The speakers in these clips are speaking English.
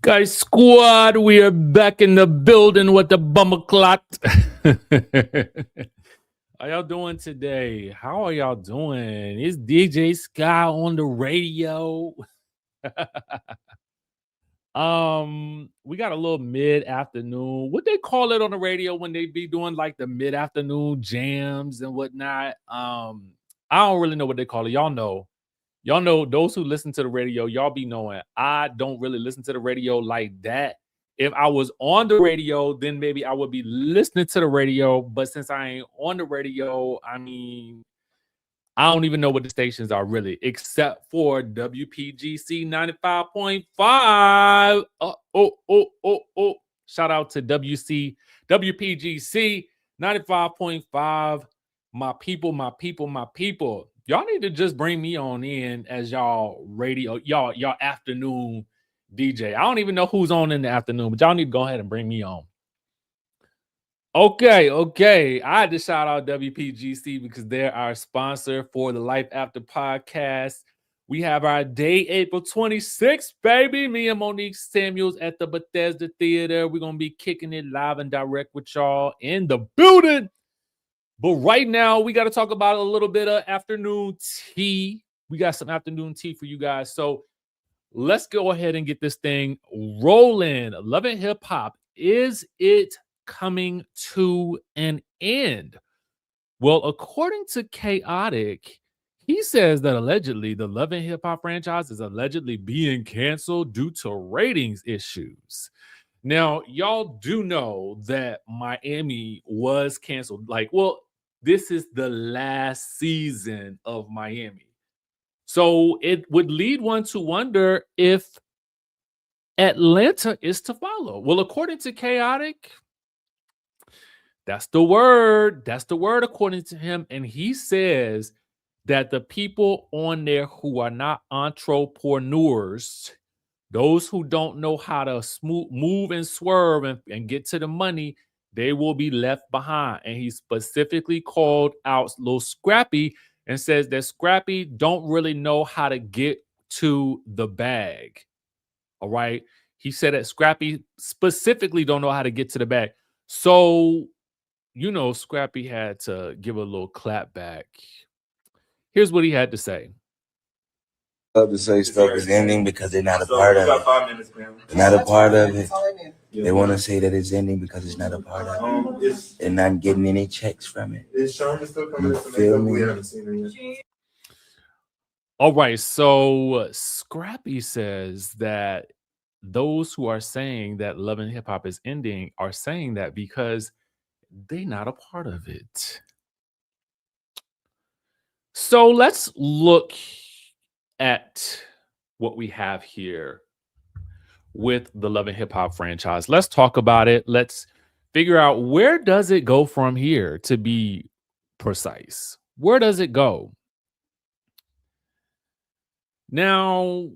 Sky Squad, we are back in the building with the bummer clot. How y'all doing today? How are y'all doing? It's DJ Skye on the radio. We got a little mid-afternoon. What they call it on the radio when they be doing like the mid-afternoon jams and whatnot. I don't really know what they call it. Y'all know those who listen to the radio, y'all be knowing I don't really listen to the radio like that. If I was on the radio, then maybe I would be listening to the radio. But since I ain't on the radio, I mean, I don't even know what the stations are really, except for WPGC 95.5. Shout out to WPGC 95.5. My people. Y'all need to just bring me on in as y'all radio, y'all afternoon DJ. I don't even know who's on in the afternoon, but y'all need to go ahead and bring me on. Okay. I had to shout out WPGC because they're our sponsor for the Life After podcast. We have our day, April 26th, baby. Me and Monique Samuels at the Bethesda Theater. We're going to be kicking it live and direct with y'all in the building. But right now, we got to talk about a little bit of afternoon tea. We got some afternoon tea for you guys. So let's go ahead and get this thing rolling. Love and Hip Hop, is it coming to an end? Well, according to Chaotic, he says that allegedly the Love and Hip Hop franchise is allegedly being canceled due to ratings issues. Now, y'all do know that Miami was canceled. This is the last season of Miami. So it would lead one to wonder if Atlanta is to follow. Well, according to Chaotic, that's the word. That's the word according to him. And he says that the people on there who are not entrepreneurs, those who don't know how to move and swerve and get to the money, they will be left behind. And he specifically called out Lil Scrappy and says that Scrappy don't really know how to get to the bag. All right. He said that Scrappy specifically don't know how to get to the bag. So, Scrappy had to give a little clap back. Here's what he had to say. Love to say stuff is ending because they're not a part of it. They're not a part of it. They want to say that it's ending because it's not a part of it. They're not getting any checks from it. You feel me? All right, so Scrappy says that those who are saying that Love and Hip Hop is ending are saying that because they're not a part of it. So let's look at what we have here with the Love and Hip Hop franchise. Let's talk about it. Let's figure out, where does it go from here, to be precise. Where does it go? Now,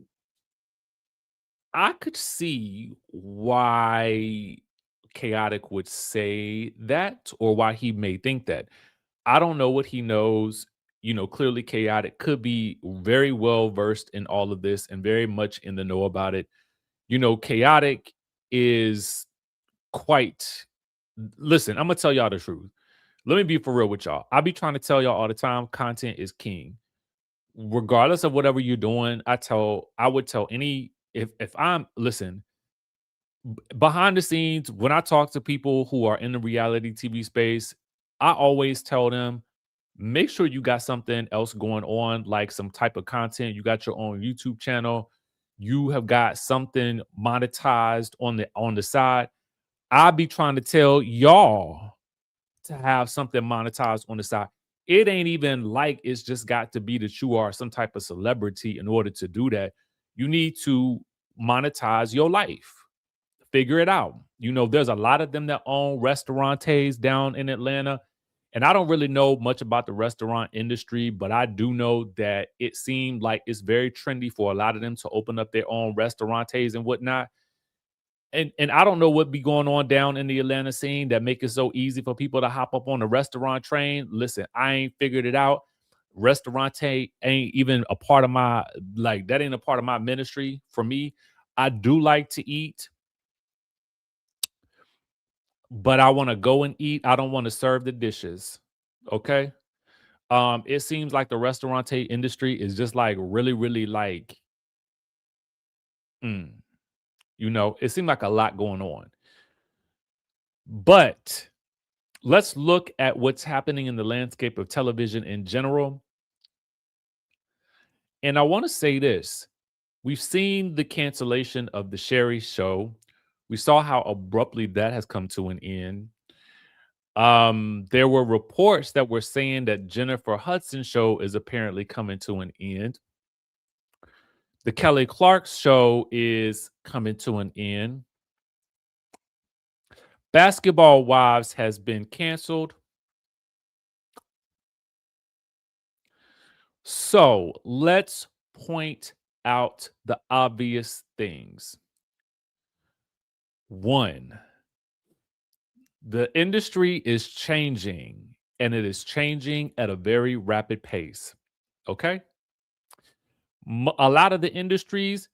I could see why Chaotic would say that, or why he may think that. I don't know what he knows. Clearly Chaotic could be very well versed in all of this and very much in the know about it. Chaotic is listen, I'm going to tell y'all the truth. Let me be for real with y'all. I be trying to tell y'all all the time, content is king. Regardless of whatever you're doing, I would tell listen, behind the scenes, when I talk to people who are in the reality TV space, I always tell them, make sure you got something else going on, like some type of content. You got your own YouTube channel. You have got something monetized on the side. I be trying to tell y'all to have something monetized on the side. It ain't even like it's just got to be that you are some type of celebrity in order to do that. You need to monetize your life. Figure it out. There's a lot of them that own restaurantes down in Atlanta. And I don't really know much about the restaurant industry, but I do know that it seemed like it's very trendy for a lot of them to open up their own restaurantes and whatnot. And I don't know what be going on down in the Atlanta scene that make it so easy for people to hop up on the restaurant train. Listen, I ain't figured it out. Restaurante ain't even a part of my, that ain't a part of my ministry for me. I do like to eat, but I want to go and eat. I don't want to serve the dishes. Okay. It seems like the restaurante industry is just like really, really like, mm, it seemed like a lot going on. But let's look at what's happening in the landscape of television in general. And I want to say this. We've seen the cancellation of the Sherry show. We saw how abruptly that has come to an end. There were reports that were saying that Jennifer Hudson show is apparently coming to an end. The Kelly Clark show is coming to an end. Basketball Wives has been canceled. So let's point out the obvious things. One, the industry is changing, and it is changing at a very rapid pace. Okay? A lot of the industries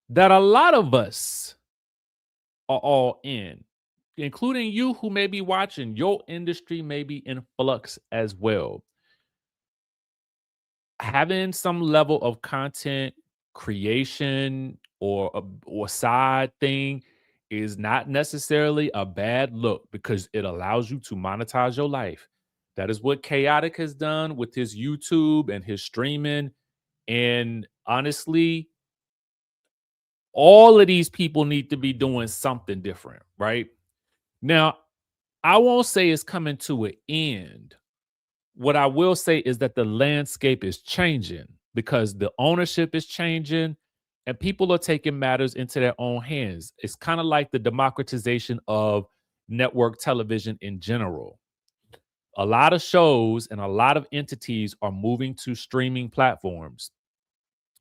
that a lot of us are all in, including you who may be watching, your industry may be in flux as well. Having some level of content creation or side thing is not necessarily a bad look because it allows you to monetize your life. That is what Chaotic has done with his YouTube and his streaming. And honestly, all of these people need to be doing something different, right? Now, I won't say it's coming to an end. What I will say is that the landscape is changing because the ownership is changing and people are taking matters into their own hands. It's kind of like the democratization of network television in general. A lot of shows and a lot of entities are moving to streaming platforms.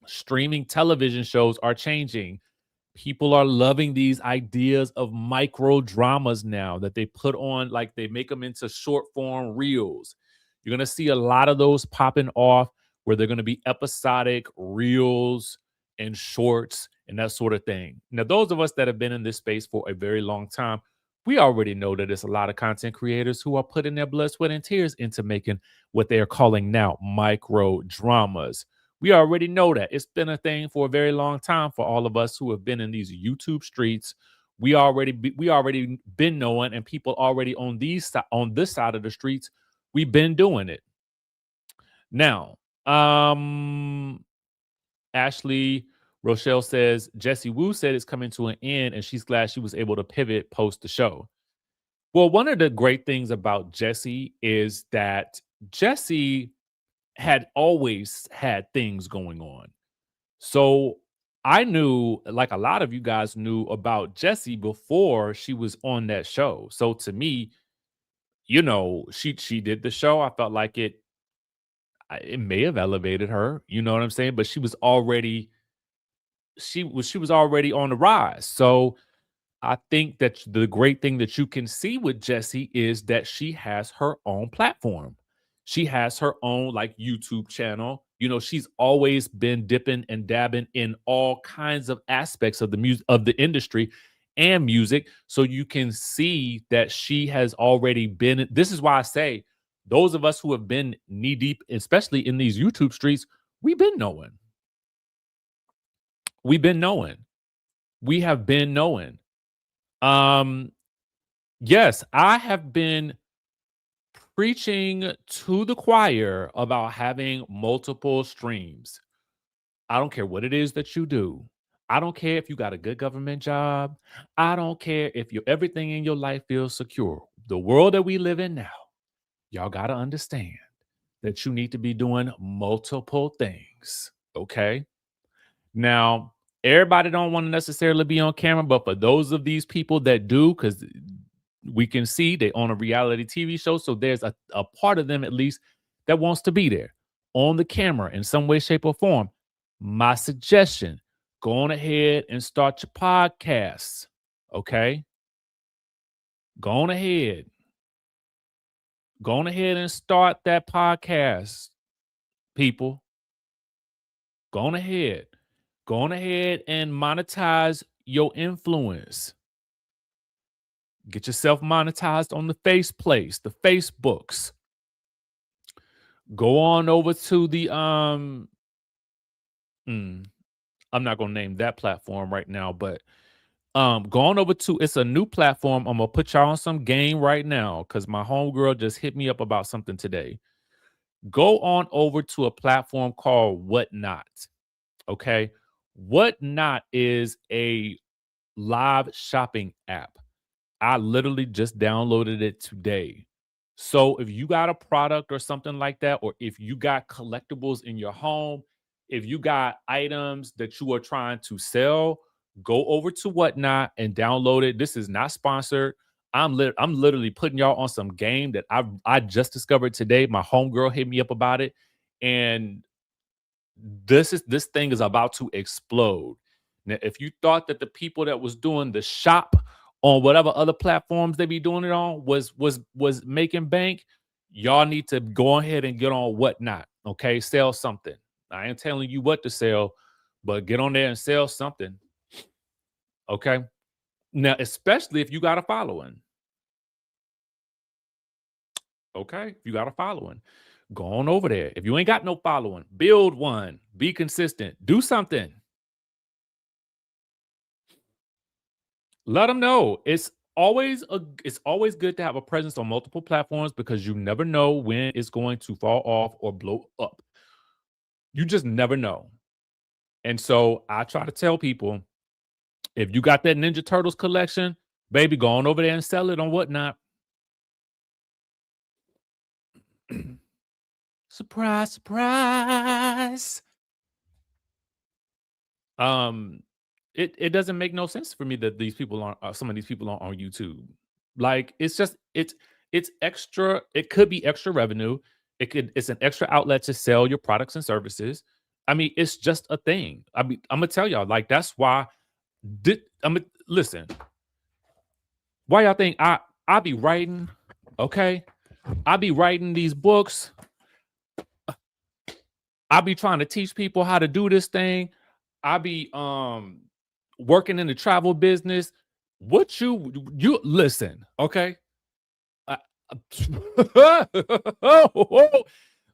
Streaming television shows are changing. People are loving these ideas of micro dramas now that they put on, like they make them into short form reels. You're going to see a lot of those popping off where they're going to be episodic reels and shorts and that sort of thing. Now, those of us that have been in this space for a very long time, we already know that there's a lot of content creators who are putting their blood, sweat, and tears into making what they are calling now micro dramas. We already know that. It's been a thing for a very long time for all of us who have been in these YouTube streets. We already been knowing, and people already on this side of the streets, we've been doing it. Now, Ashley Rochelle says Jessie Wu said it's coming to an end, and she's glad she was able to pivot post the show. Well, one of the great things about Jessie is that Jessie had always had things going on. So I knew, like a lot of you guys knew about Jessie before she was on that show. So to me, she did the show. I felt like it may have elevated her, you know what I'm saying? But she was already on the rise. So I think that the great thing that you can see with Jessie is that she has her own platform. She has her own like YouTube channel. She's always been dipping and dabbing in all kinds of aspects of the music of the industry and music. So you can see that she has already been. This is why I say those of us who have been knee deep, especially in these YouTube streets, we've been knowing. We've been knowing. We have been knowing. Um, yes, I have been preaching to the choir about having multiple streams. I don't care what it is that you do. I don't care if you got a good government job. I don't care if everything in your life feels secure. The world that we live in now, y'all got to understand that you need to be doing multiple things. Okay. Now, everybody don't want to necessarily be on camera, but for those of these people that do, because we can see they own a reality TV show, so there's a part of them at least that wants to be there on the camera in some way, shape, or form. My suggestion: go on ahead and start your podcasts. Okay, go on ahead, and start that podcast, people. Go on ahead. Go on ahead and monetize your influence. Get yourself monetized on the Faceplace, the Facebooks. Go on over to the I'm not gonna name that platform right now, but go on over to it's a new platform. I'm gonna put y'all on some game right now because my homegirl just hit me up about something today. Go on over to a platform called Whatnot. Okay. Whatnot is a live shopping app. I literally just downloaded it today. So if you got a product or something like that, or if you got collectibles in your home, if you got items that you are trying to sell, go over to Whatnot and download it. This is not sponsored. I'm literally putting y'all on some game that I just discovered today. My homegirl hit me up about it, and this thing is about to explode. Now, if you thought that the people that was doing the shop on whatever other platforms they be doing it on was making bank, y'all need to go ahead and get on Whatnot. Okay, sell something. I ain't telling you what to sell, but get on there and sell something. Okay. Now, especially if you got a following. Okay, if you got a following, go on over there. If you ain't got no following, build one. Be consistent. Do something. Let them know. It's always good to have a presence on multiple platforms because you never know when it's going to fall off or blow up. You just never know. And so I try to tell people, if you got that Ninja Turtles collection, baby, go on over there and sell it on Whatnot. Surprise, surprise. It doesn't make no sense for me that these people are some of these people on YouTube. Like it's extra. It could be extra revenue. It's an extra outlet to sell your products and services. I mean, it's just a thing. I mean, I'm gonna tell y'all, like, that's why listen. Why y'all think I be writing? Okay, I be writing these books. I be trying to teach people how to do this thing. I be working in the travel business. What you listen, okay? I,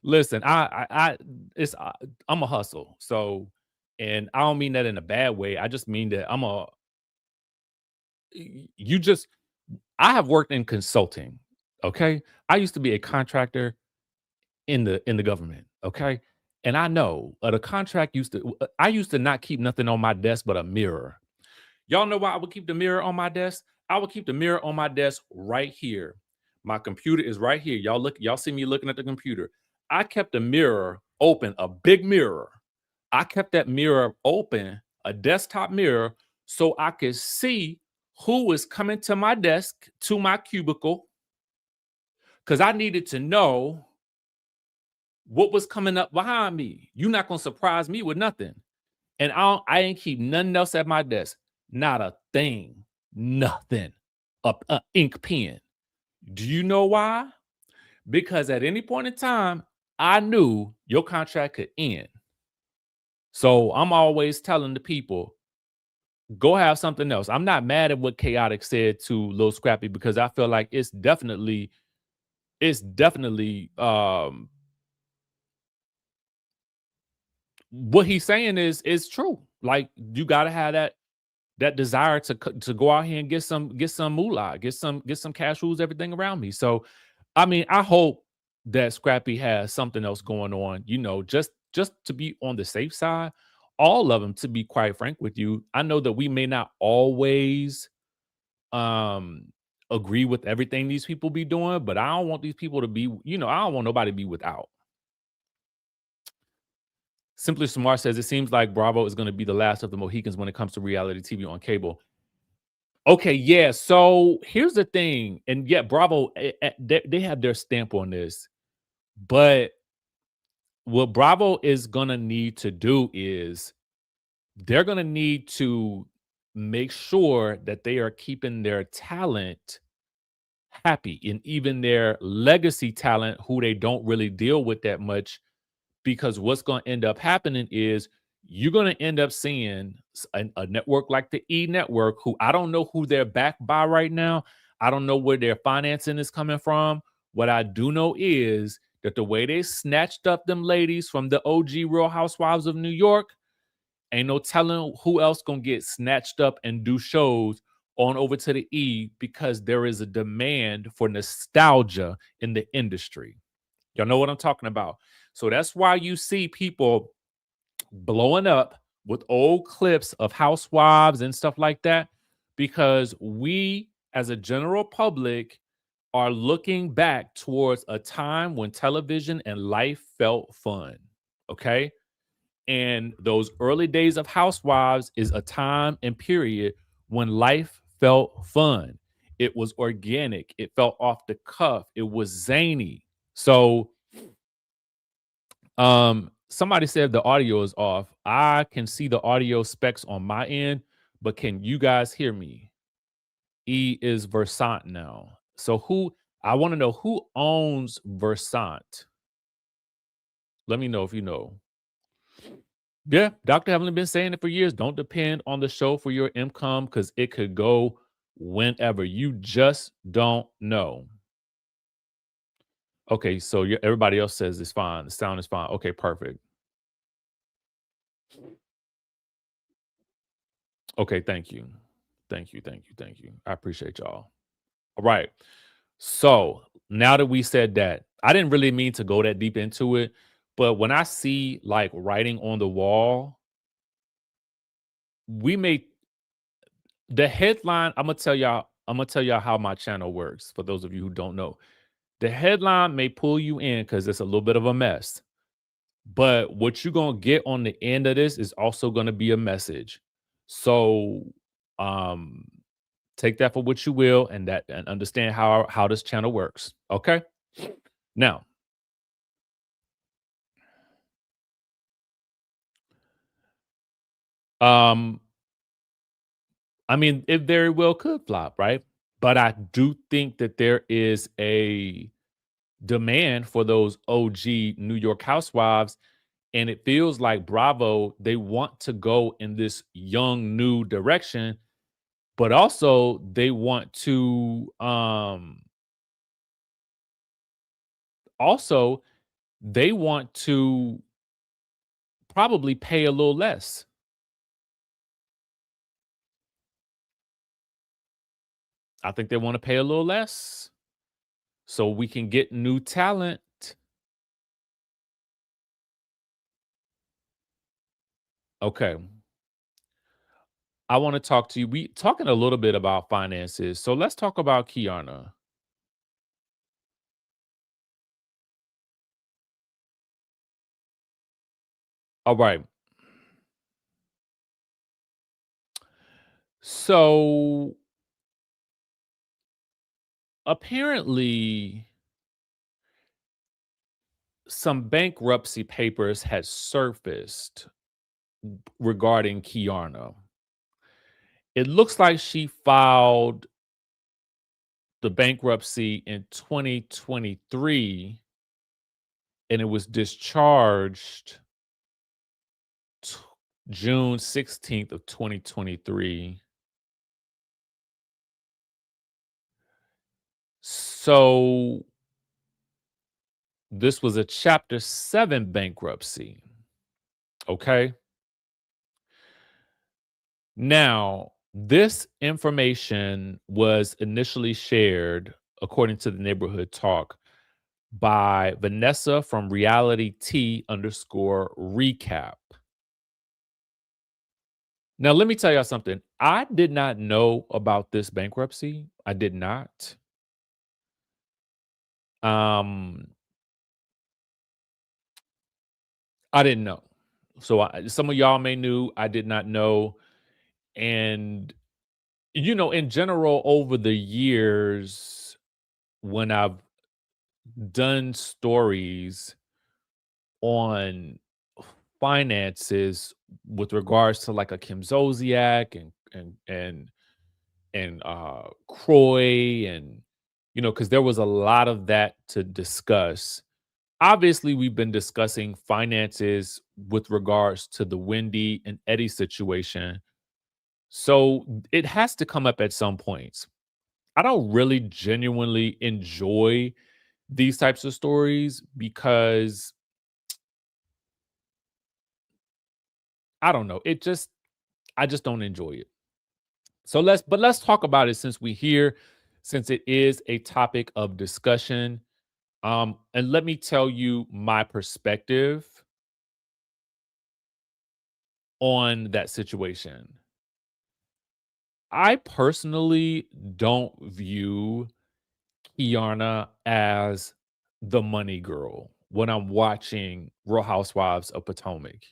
listen, I'm a hustle. So, and I don't mean that in a bad way. I just mean that I have worked in consulting. Okay. I used to be a contractor in the government. Okay. And I know the contract I used to not keep nothing on my desk but a mirror. Y'all know why I would keep the mirror on my desk? I would keep the mirror on my desk right here. My computer is right here. Y'all see me looking at the computer. I kept the mirror open, a big mirror. I kept that mirror open, a desktop mirror, so I could see who was coming to my desk, to my cubicle, because I needed to know what was coming up behind me. You're not gonna surprise me with nothing. And I ain't keep nothing else at my desk. Not a thing. Nothing. A ink pen. Do you know why? Because at any point in time, I knew your contract could end. So I'm always telling the people, go have something else. I'm not mad at what Chaotic said to Lil Scrappy because I feel like it's definitely what he's saying is true. Like, you got to have that desire to go out here and get some moolah, get some cash rules, everything around me. So, I mean, I hope that Scrappy has something else going on, just to be on the safe side. All of them, to be quite frank with you, I know that we may not always agree with everything these people be doing, but I don't want these people to be, I don't want nobody to be without. Simply Smart says, it seems like Bravo is going to be the last of the Mohicans when it comes to reality TV on cable. Okay, yeah. So here's the thing. And yeah, Bravo, they have their stamp on this. But what Bravo is going to need to do is they're going to need to make sure that they are keeping their talent happy, and even their legacy talent who they don't really deal with that much. Because what's going to end up happening is you're going to end up seeing a network like the E Network, who I don't know who they're backed by right now. I don't know where their financing is coming from. What I do know is that the way they snatched up them ladies from the OG Real Housewives of New York, ain't no telling who else gonna get snatched up and do shows on over to the E, because there is a demand for nostalgia in the industry. Y'all know what I'm talking about. So that's why you see people blowing up with old clips of housewives and stuff like that, because we as a general public are looking back towards a time when television and life felt fun. Okay. And those early days of housewives is a time and period when life felt fun. It was organic. It felt off the cuff. It was zany. So somebody said the audio is off. I can see the audio specs on my end, but can you guys hear me? E is Versant now. So I want to know who owns Versant. Let me know if you know. Yeah, Dr. Evelyn been saying it for years. Don't depend on the show for your income, because it could go whenever. You just don't know. Okay, so everybody else says it's fine. The sound is fine. Okay, perfect. Okay, thank you. Thank you. Thank you. Thank you. I appreciate y'all. All right. So now that we said that, I didn't really mean to go that deep into it, but when I see like writing on the wall, we may the headline. I'm gonna tell y'all how my channel works. For those of you who don't know, the headline may pull you in because it's a little bit of a mess. But what you're gonna get on the end of this is also gonna be a message. So um take that for what you will, and understand how this channel works. Okay. Now, um, I mean, it very well could flop, right? But I do think that there is a demand for those OG New York housewives. And it feels like Bravo, they want to go in this young, new direction, but also they want to also they want to probably pay a little less. I think they want to pay a little less so we can get new talent. Okay. I want to talk to you. We talking a little bit about finances. So let's talk about Kiana. All right. So apparently some bankruptcy papers had surfaced regarding Kiana. It looks like she filed the bankruptcy in 2023 and it was discharged t- June 16th of 2023. So this was a chapter 7 bankruptcy. Okay? Now, this information was initially shared, according to the Neighborhood Talk, by Vanessa from Reality T underscore recap. Now, let me tell y'all something. I did not know about this bankruptcy. I did not. Um, I didn't know. So some of y'all may knew. I did not know. And in general, over the years, when I've done stories on finances with regards to like a Kim Zolciak and Croy, and because there was a lot of that to discuss. obviously we've been discussing finances with regards to the Wendy and Eddie situation. So it has to come up at some points. I don't really genuinely enjoy these types of stories because I don't know. I just don't enjoy it. So let's talk about it since we're here, since it is a topic of discussion. And let me tell you my perspective on that situation. I personally don't view Kiana as the money girl when I'm watching Real Housewives of Potomac.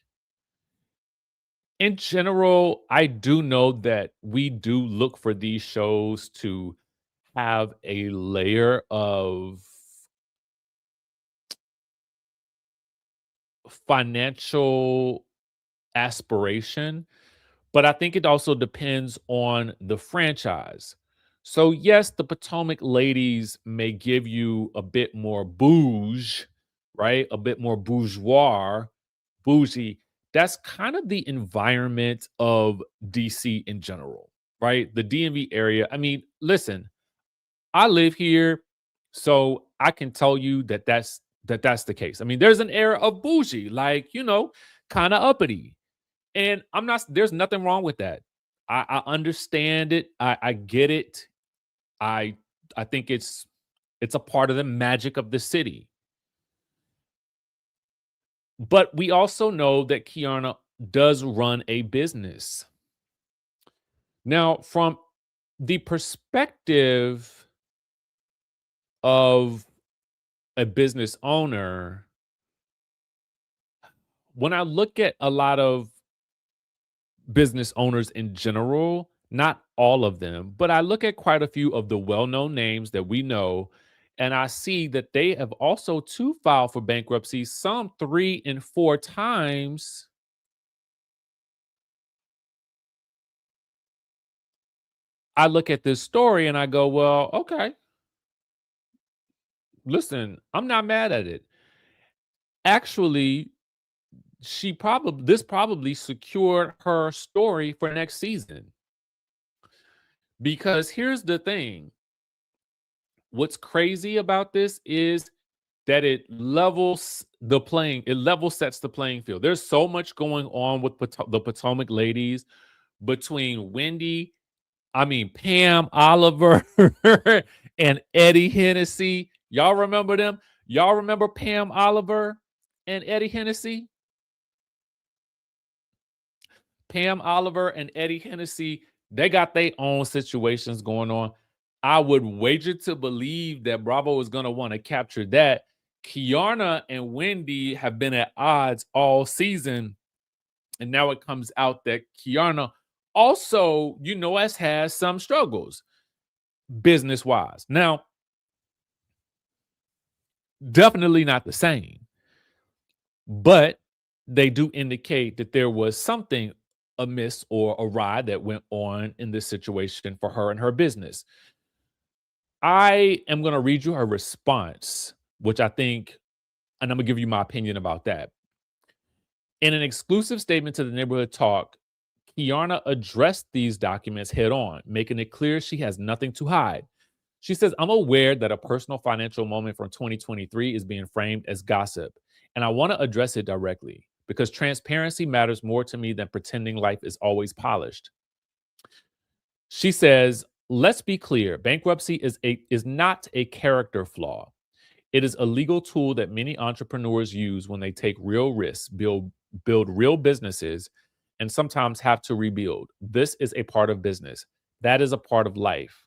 In general, I do know that we do look for these shows to have a layer of financial aspiration, but I think it also depends on the franchise. So, yes, the Potomac ladies may give you a bit more bouge, right? A bit more bourgeois, bougie. That's kind of the environment of DC in general, right? The DMV area. I mean, listen, I live here, so I can tell you that that's the case. I mean, there's an air of bougie, like, kind of uppity. And I'm not there's nothing wrong with that. I understand it. I get it. I I think it's a part of the magic of the city. But we also know that Kiana does run a business. Now, from the perspective of a business owner, when I look at a lot of business owners in general, not all of them, but I look at quite a few of the well-known names that we know, and I see that they have also too filed for bankruptcy, some 3 and 4 times. I look at this story and I go, "Well, okay, listen, I'm not mad at it." Actually, this probably secured her story for next season. Because here's the thing, what's crazy about this is that it level sets the playing field. There's so much going on with the Potomac ladies between Pam Oliver and Eddie Hennessy. Y'all remember them? Y'all remember Pam Oliver and Eddie Hennessy? Pam Oliver and Eddie Hennessy, they got their own situations going on. I would wager to believe that Bravo is going to want to capture that. Kiana and Wendy have been at odds all season. And now it comes out that Kiana also, has some struggles business wise. Now, definitely not the same, but they do indicate that there was something amiss or awry that went on in this situation for her and her business. I am going to read you her response, which I think, and I'm going to give you my opinion about that. In an exclusive statement to the Neighborhood Talk, Kiana addressed these documents head on, making it clear she has nothing to hide. She says, "I'm aware that a personal financial moment from 2023 is being framed as gossip, and I want to address it directly because transparency matters more to me than pretending life is always polished." She says, "Let's be clear, bankruptcy is not a character flaw. It is a legal tool that many entrepreneurs use when they take real risks, build real businesses, and sometimes have to rebuild. This is a part of business. That is a part of life."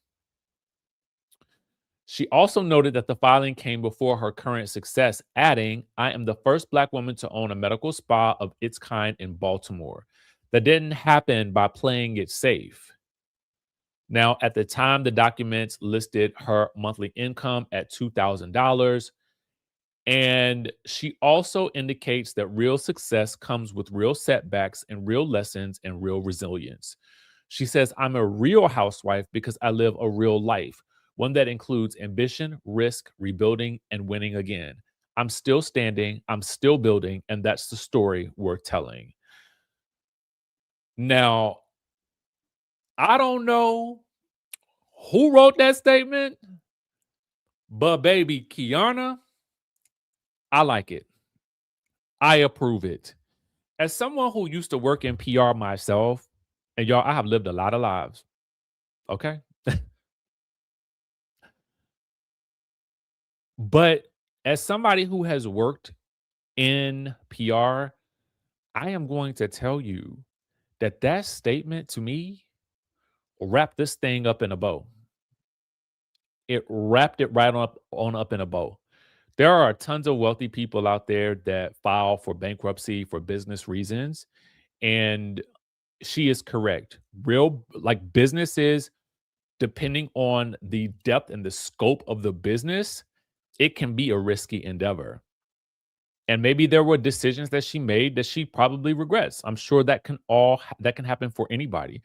She also noted that the filing came before her current success, adding, "I am the first Black woman to own a medical spa of its kind in Baltimore. That didn't happen by playing it safe." Now, at the time, the documents listed her monthly income at $2,000. And she also indicates that real success comes with real setbacks and real lessons and real resilience. She says, "I'm a real housewife because I live a real life, one that includes ambition, risk, rebuilding, and winning again. I'm still standing, I'm still building, and that's the story we're telling. Now, I don't know who wrote that statement, but baby Kiana, I like it. I approve it. As someone who used to work in PR myself, and y'all, I have lived a lot of lives. Okay. But as somebody who has worked in PR, I am going to tell you that that statement to me wrapped this thing up in a bow. It wrapped it right on up in a bow. There are tons of wealthy people out there that file for bankruptcy for business reasons, and she is correct. Real like businesses, depending on the depth and the scope of the business, it can be a risky endeavor. And maybe there were decisions that she made that she probably regrets. I'm sure that can happen for anybody.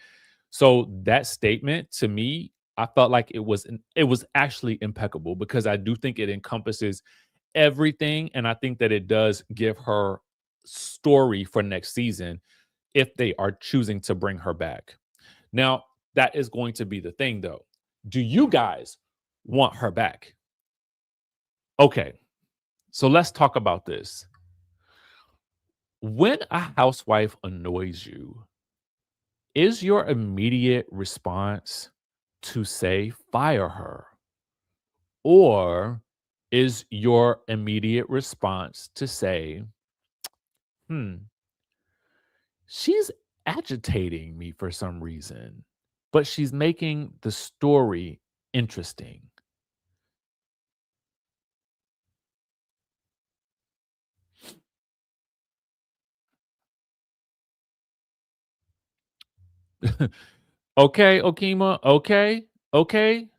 So that statement to me, I felt like it was actually impeccable because I do think it encompasses everything, and I think that it does give her story for next season if they are choosing to bring her back. Now, that is going to be the thing though. Do you guys want her back? Okay, so let's talk about this. When a housewife annoys you, is your immediate response to say fire her? Or is your immediate response to say, hmm, she's agitating me for some reason, but she's making the story interesting? Okay, Okima. Okay. Okay.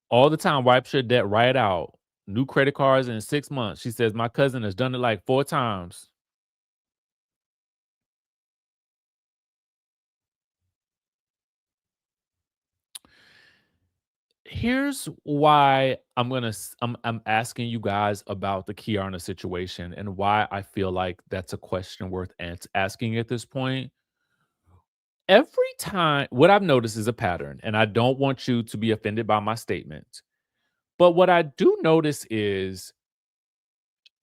All the time, wipe your debt right out. New credit cards in 6 months. She says, my cousin has done it like 4 times. Here's why I'm asking you guys about the Kiana situation and why I feel like that's a question worth asking at this point. Every time, what I've noticed is a pattern, and I don't want you to be offended by my statement. But what I do notice is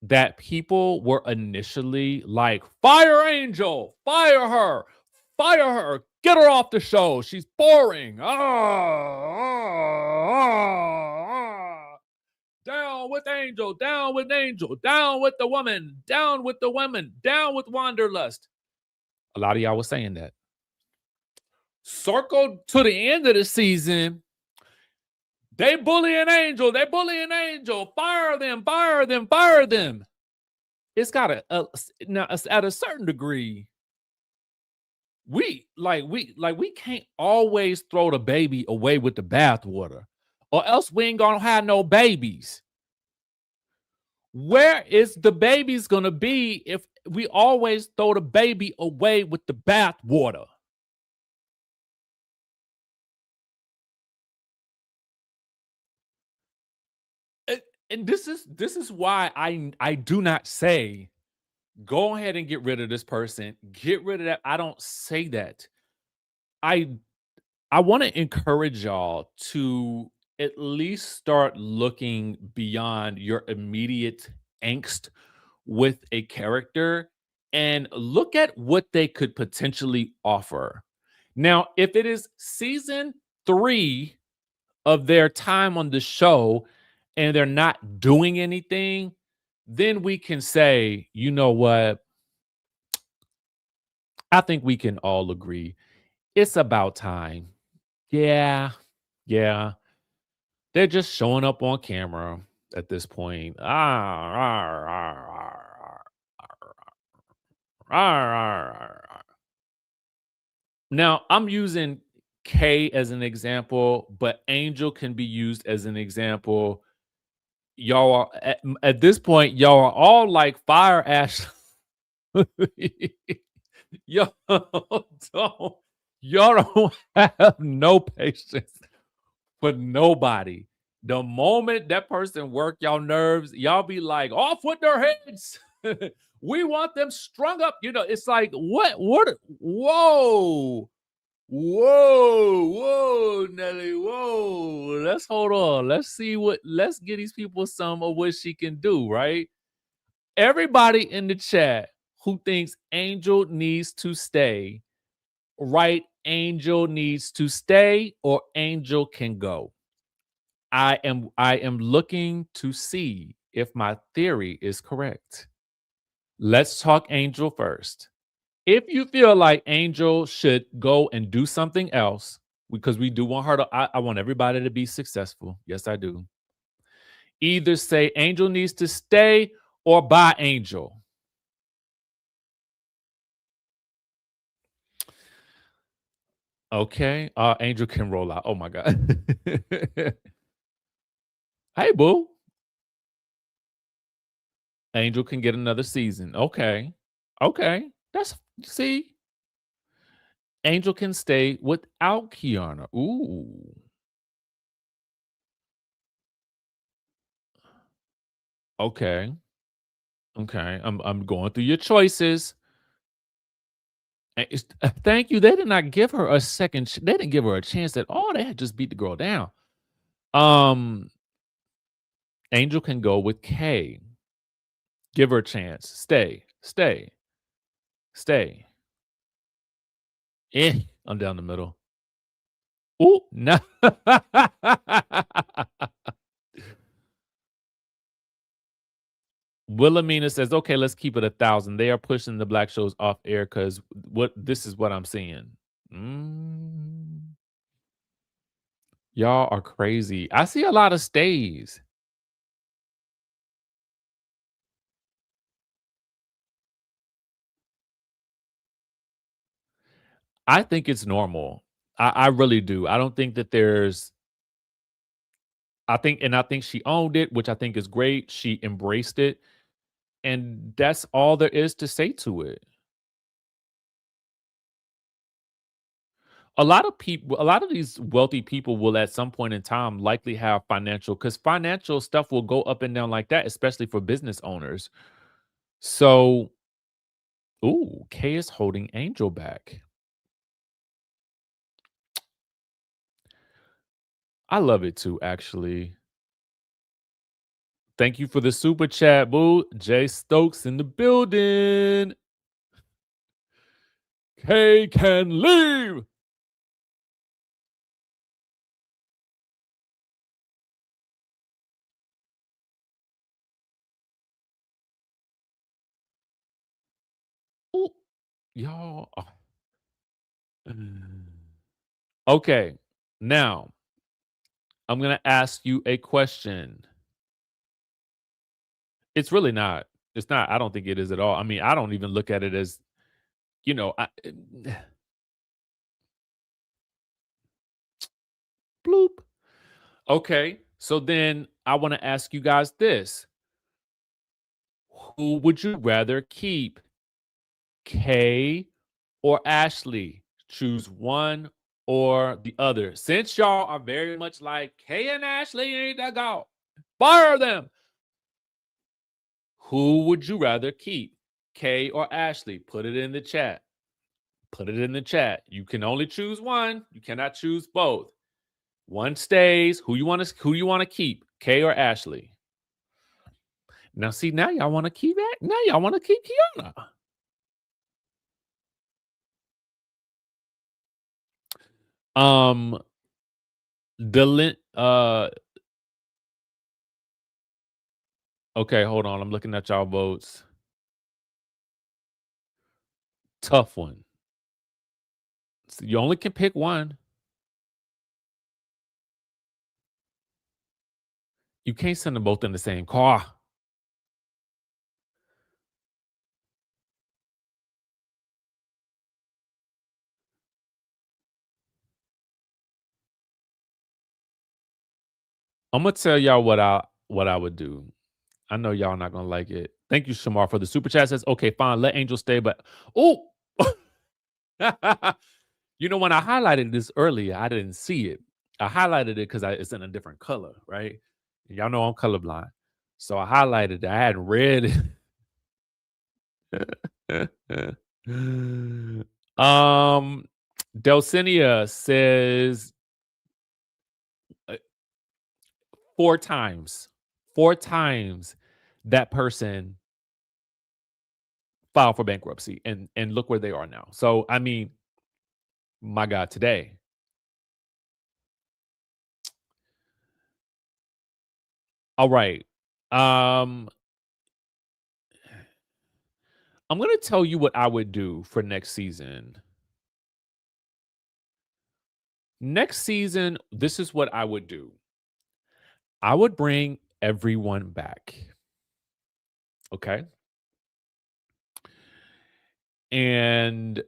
that people were initially like, fire Angel, fire her, get her off the show. She's boring. Down with Angel, down with Angel, down with the woman, down with the women, down with Wanderlust. A lot of y'all was saying that. Circle to the end of the season. They bullying Angel. They bullying Angel. Fire them, fire them, fire them. It's got now at a certain degree. We can't always throw the baby away with the bathwater, or else we ain't gonna have no babies. Where is the baby's gonna be if we always throw the baby away with the bathwater? And this is why I do not say go ahead and get rid of this person, get rid of that. I don't say that. I I want to encourage y'all to at least start looking beyond your immediate angst with a character and look at what they could potentially offer. Now, if it is season 3 of their time on the show and they're not doing anything, then we can say, you know what? I think we can all agree it's about time. Yeah, yeah. They're just showing up on camera at this point. Now, I'm using K as an example, but Angel can be used as an example. Y'all are at this point, y'all are all like fire Ash. Y'all don't, y'all don't have no patience for nobody. The moment that person work y'all nerves, y'all be like, off with their heads. We want them strung up. It's like, what? Whoa. Whoa, Nelly, whoa. Let's hold on. Let's get these people some of what she can do, right? Everybody in the chat who thinks Angel needs to stay, write Angel needs to stay or Angel can go. I am looking to see if my theory is correct. Let's talk Angel first. If you feel like Angel should go and do something else, because we do want her to, I want everybody to be successful. Yes, I do. Either say Angel needs to stay or bye Angel. Okay. Angel can roll out. Oh my God. Hey, boo. Angel can get another season. Okay. See, Angel can stay without Kiana. Ooh. Okay. I'm going through your choices. Thank you. They did not give her a second. They didn't give her a chance at all. They had just beat the girl down. Angel can go with K. Give her a chance. Stay. I'm down the middle. Ooh, no. Wilhelmina says, okay, let's keep it 1,000. They are pushing the black shows off air because this is what I'm seeing. Y'all are crazy. I see a lot of stays. I think it's normal. I really do. I don't think that I think she owned it, which I think is great. She embraced it. And that's all there is to say to it. A lot of these wealthy people will at some point in time likely have because financial stuff will go up and down like that, especially for business owners. So, ooh, Kay is holding Angel back. I love it too, actually. Thank you for the super chat, boo. Jay Stokes in the building. Kay can leave. Ooh, y'all. Okay, now I'm going to ask you a question. It's really not. It's not. I don't think it is at all. I mean, I don't even look at it as, bloop. Okay, so then I want to ask you guys this. Who would you rather keep, Kay or Ashley? Choose one or the other. Since y'all are very much like Kay and Ashley ain't that go, fire them. Who would you rather keep, Kay or Ashley? Put it in the chat. You can only choose one. You cannot choose both. One stays. Who you want to keep, Kay or Ashley? Now, see, now y'all want to keep that. Now y'all want to keep Kiana. Okay, hold on. I'm looking at y'all votes. Tough one. So you only can pick one. You can't send them both in the same car. I'm gonna tell y'all what I would do. I know y'all not gonna like it. Thank you, Shamar, for the super chat. Says, okay, fine, let Angel stay, but when I highlighted this earlier, I didn't see it. I highlighted it because it's in a different color, right? Y'all know I'm colorblind. So I highlighted it. I hadn't read it. Delcinia says uh, 4 times. 4 times that person filed for bankruptcy and look where they are now. So I mean, my God, today. All right. Um, I'm gonna tell you what I would do for next season. Next season, this is what I would do. I would bring everyone back. Okay. And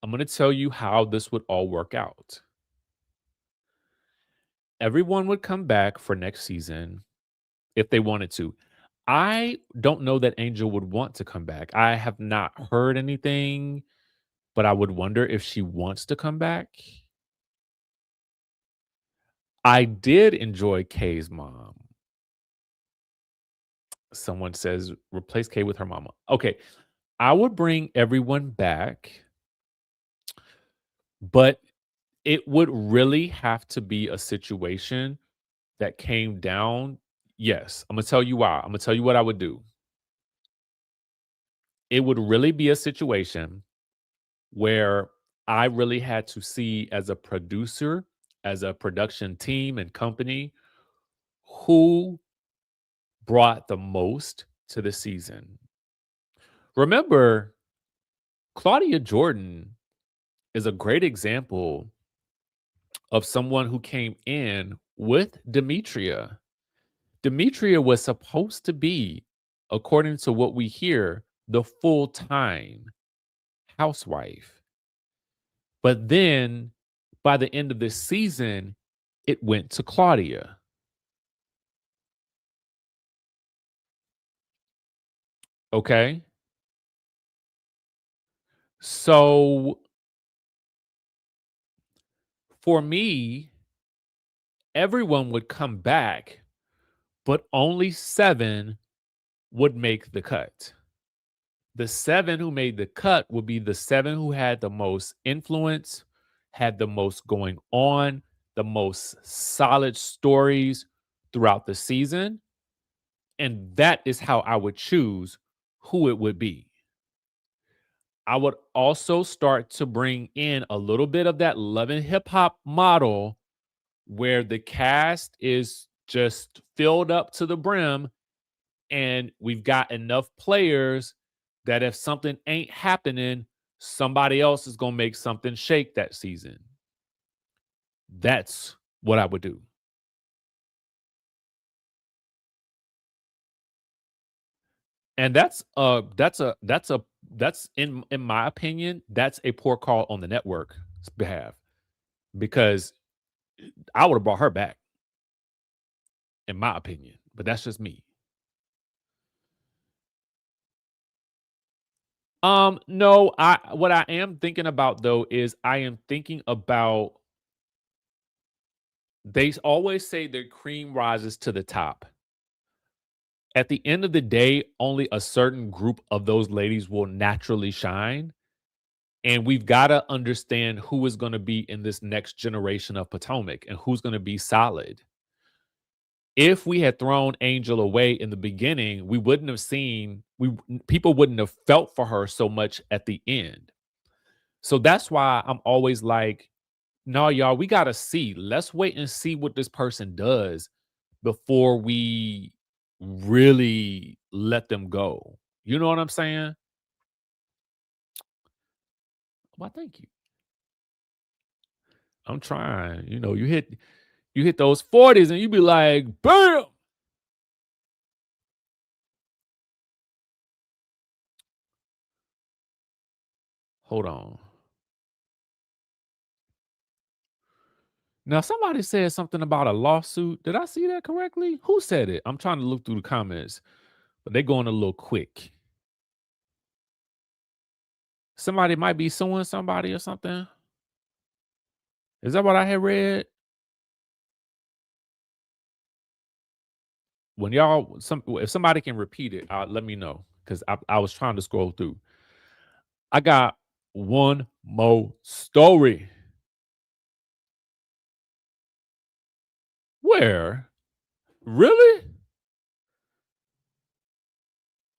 I'm going to tell you how this would all work out. Everyone would come back for next season if they wanted to. I don't know that Angel would want to come back. I have not heard anything, but I would wonder if she wants to come back. I did enjoy Kay's mom. Someone says replace Kay with her mama. Okay. I would bring everyone back, but it would really have to be a situation that came down. Yes, I'm gonna tell you why. I'm gonna tell you what I would do. It would really be a situation where I really had to see as a producer, as a production team and company, who brought the most to the season. Remember, Claudia Jordan is a great example of someone who came in with Demetria. Demetria was supposed to be, according to what we hear, the full-time housewife. But then by the end of this season, it went to Claudia. Okay. So for me, everyone would come back, but only 7 would make the cut. The 7 who made the cut would be the 7 who had the most influence, had the most going on, the most solid stories throughout the season. And that is how I would choose who it would be. I would also start to bring in a little bit of that Love and Hip Hop model where the cast is just filled up to the brim and we've got enough players that if something ain't happening, somebody else is going to make something shake that season. That's what I would do. And that's in my opinion, that's a poor call on the network's behalf because I would have brought her back in my opinion, but that's just me. No, what I am thinking about though is I am thinking about they always say the cream rises to the top. At the end of the day, only a certain group of those ladies will naturally shine. And we've got to understand who is going to be in this next generation of Potomac and who's going to be solid. If we had thrown Angel away in the beginning, we wouldn't have seen people wouldn't have felt for her so much at the end. So that's why I'm always like, no, y'all, we gotta see. Let's wait and see what this person does before we really let them go. You know what I'm saying? Well, thank you. I'm trying. You hit those 40s and you be like, bam. Hold on. Now, somebody said something about a lawsuit. Did I see that correctly? Who said it? I'm trying to look through the comments, but they're going a little quick. Somebody might be suing somebody or something. Is that what I had read? When y'all, if somebody can repeat it, let me know because I was trying to scroll through. I got one more story. Where? Really?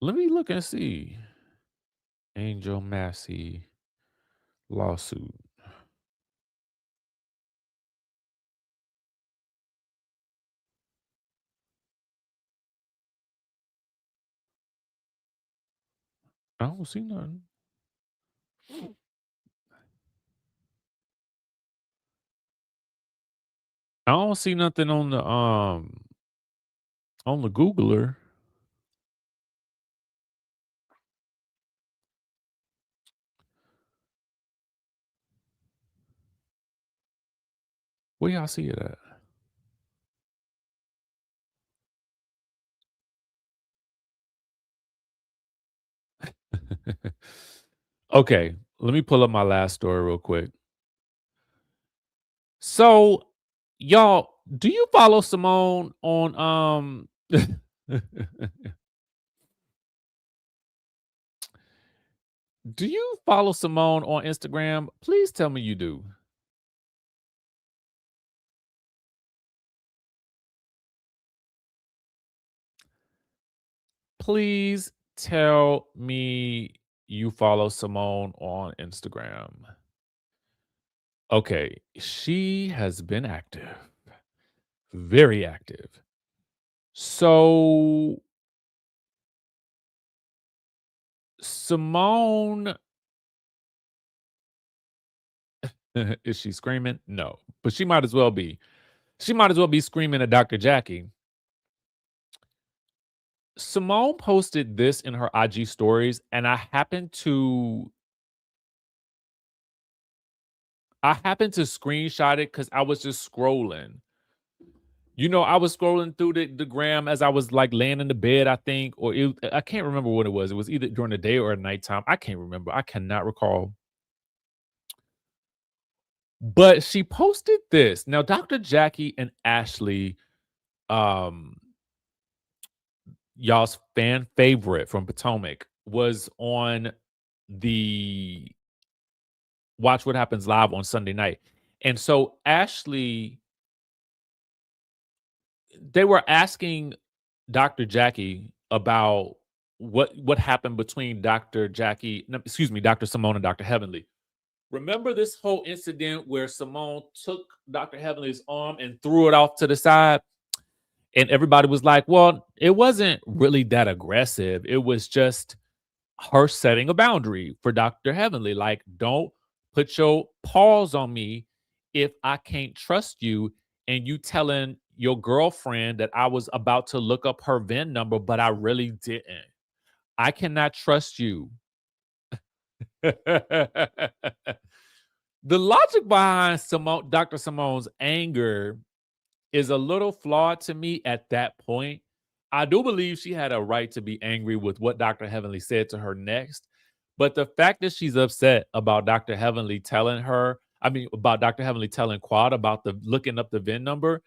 Let me look and see. Angel Massey lawsuit. I don't see nothing. I don't see nothing on the Googler. Where y'all see it at? Okay, let me pull up my last story real quick. So, y'all, do you follow Simone on do you follow Simone on Instagram? Please tell me you do. Please tell me you follow Simone on Instagram. Okay, she has been active, very active. So, Simone, is she screaming? No, but she might as well be. She might as well be screaming at Dr. Jackie. Simone posted this in her IG stories, and I happened to screenshot it because I was just scrolling. I was scrolling through the gram as I was like laying in the bed, I think, or I can't remember what it was. It was either during the day or at nighttime. I can't remember. I cannot recall. But she posted this. Now, Dr. Jackie and Ashley, um, y'all's fan favorite from Potomac, was on the Watch What Happens Live on Sunday night. And so Ashley, they were asking Dr. Jackie about what happened between Dr. Jackie, no, excuse me, Dr. Simone and Dr. Heavenly. Remember this whole incident where Simone took Dr. Heavenly's arm and threw it off to the side? And everybody was like, well, it wasn't really that aggressive. It was just her setting a boundary for Dr. Heavenly. Like, don't put your paws on me if I can't trust you. And you telling your girlfriend that I was about to look up her VIN number, but I really didn't. I cannot trust you. The logic behind Dr. Simone's anger is a little flawed to me at that point. I do believe she had a right to be angry with what Dr. Heavenly said to her next. But the fact that she's upset about Dr. Heavenly telling her, about Dr. Heavenly telling Quad about the looking up the VIN number,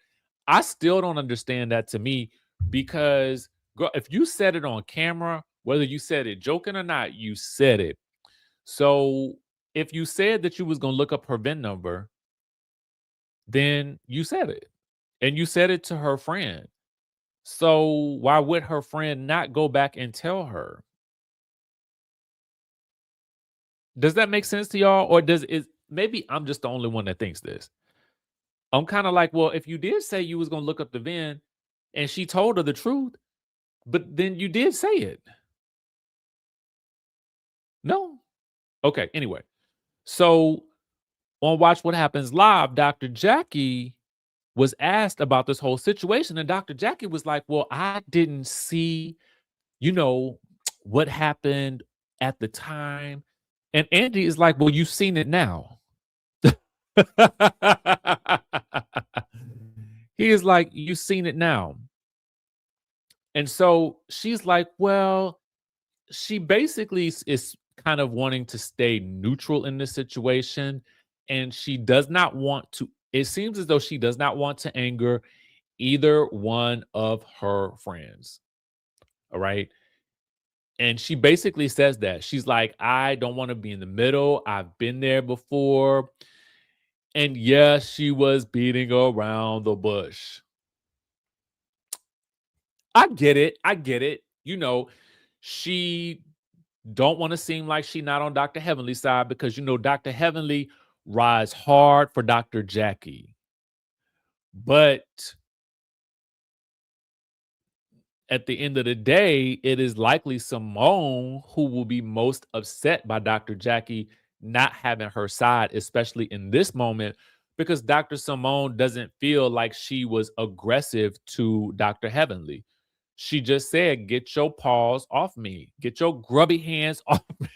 I still don't understand that to me because girl, if you said it on camera, whether you said it joking or not, you said it. So if you said that you was gonna look up her VIN number, then you said it. And you said it to her friend. So why would her friend not go back and tell her? Does that make sense to y'all? Or maybe I'm just the only one that thinks this. I'm kind of like, well, if you did say you was gonna look up the VIN and she told her the truth, but then you did say it. No. Okay, anyway. So on Watch What Happens Live, Dr. Jackie was asked about this whole situation, and Dr. Jackie was like, well, I didn't see, you know, what happened at the time. And Andy is like, well, you've seen it now. He is like, you've seen it now. And so she's like, well, she basically is kind of wanting to stay neutral in this situation and she does not want to. It seems as though she does not want to anger either one of her friends. All right. And she basically says that she's like, I don't want to be in the middle. I've been there before. And yes, she was beating around the bush. I get it. I get it. You know, she don't want to seem like she not on Dr. Heavenly's side because you know Dr. Heavenly rides hard for Dr. Jackie. But at the end of the day, it is likely Simone who will be most upset by Dr. Jackie not having her side, especially in this moment, because Dr. Simone doesn't feel like she was aggressive to Dr. Heavenly. She just said, get your paws off me. Get your grubby hands off me.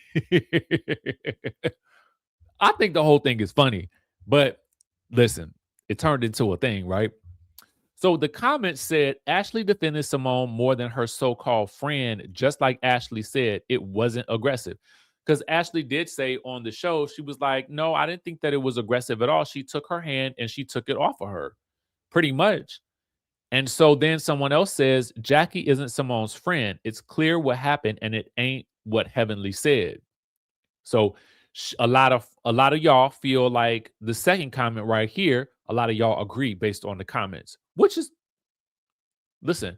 I think the whole thing is funny. But listen, it turned into a thing, right? So the comment said Ashley defended Simone more than her so-called friend, just like Ashley said, it wasn't aggressive. Because Ashley did say on the show, she was like, no, I didn't think that it was aggressive at all. She took her hand and she took it off of her, pretty much. And so then someone else says, Jackie isn't Simone's friend. It's clear what happened and it ain't what Heavenly said. So a lot of y'all feel like the second comment right here, a lot of y'all agree based on the comments, which is, listen,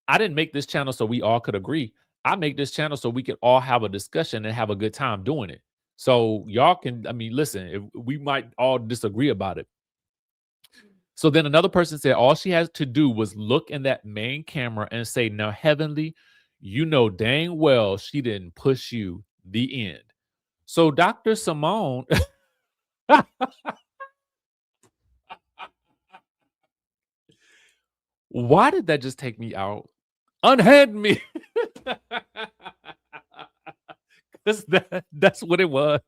I didn't make this channel so we all could agree. I make this channel so we can all have a discussion and have a good time doing it. So y'all can, I mean, listen, if we might all disagree about it. So then another person said all she has to do was look in that main camera and say, now, Heavenly, you know dang well she didn't push you. The end. So Dr. Simone, why did that just take me out? Unhand me. Because that's what it was.